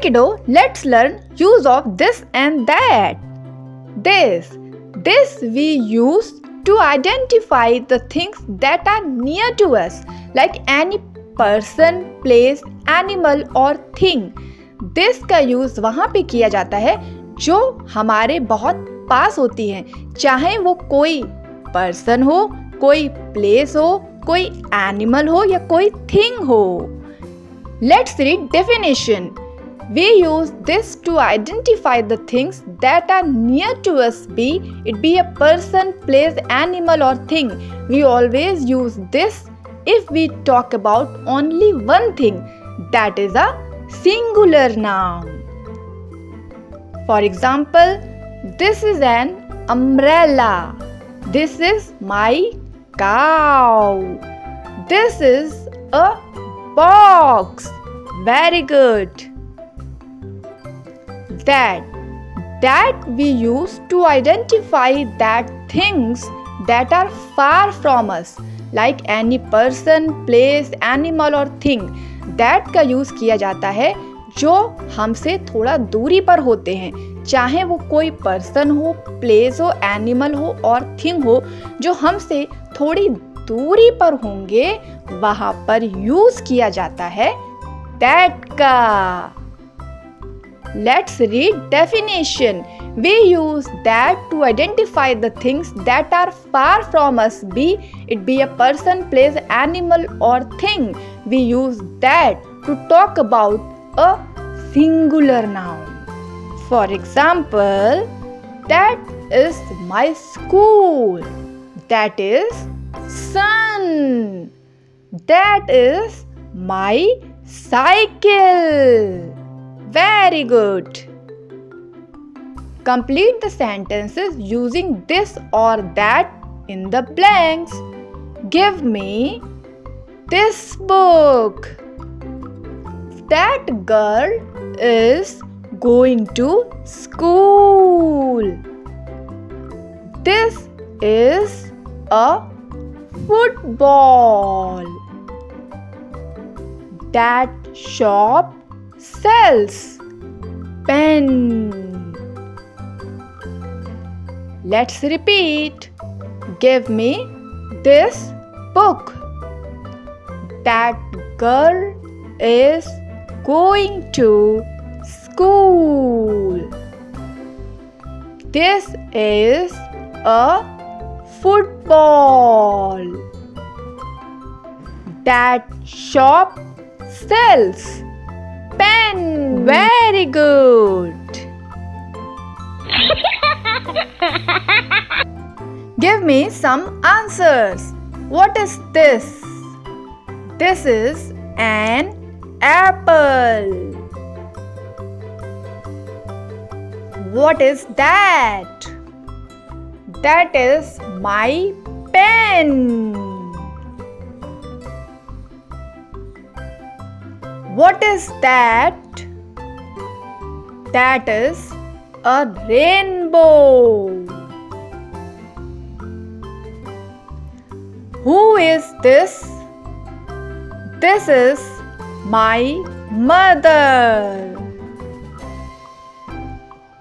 kiddo, let's learn use of this and that. This we use to identify the things that are near to us, like any person, place, animal or thing. This का use वहाँ पे किया जाता है जो हमारे बहुत पास होती हैं, चाहे वो कोई पर्सन हो, कोई प्लेस हो, कोई एनिमल हो या कोई थिंग हो. Let's read definition. We use this to identify the things that are near to us, be it be a person, place, animal or thing. We always use this if we talk about only one thing, that is a singular noun. For example, this is an umbrella. This is my cow. This is a box. Very good. That we use to identify that things that are far from us, like any person, place, animal or thing. That का use किया जाता है जो हमसे थोड़ा दूरी पर होते हैं, चाहे वो कोई पर्सन हो, प्लेस हो, एनिमल हो और थिंग हो, जो हमसे थोड़ी दूरी पर होंगे, वहां पर यूज किया जाता है that का. Let's read definition. We use that to identify the things that are far from us, be it be a person, place, animal or thing. We use that to talk about a singular noun. For example, that is my school. That is sun. That is my cycle. Very good. Complete the sentences using this or that in the blanks. Give me this book. That girl is going to school. This is a football. That shop sells pen. Let's repeat. Give me this book. That girl is going to school. This is a football. That shop sells pen. Very good. Give me some answers. What is this? This is an apple. What is that? That is my pen. What is that? That is a rainbow. Who is this? This is my mother.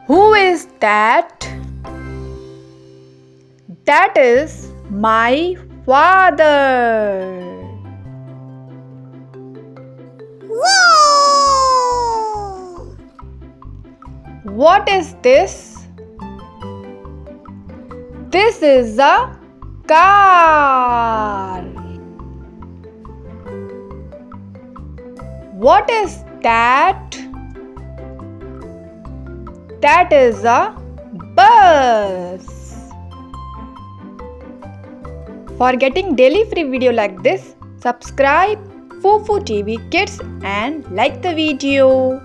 Who is that? That is my father. Whoa! What is this? This is a car. What is that? That is a bus. For getting daily free video like this, subscribe Fufu TV Kids and like the video.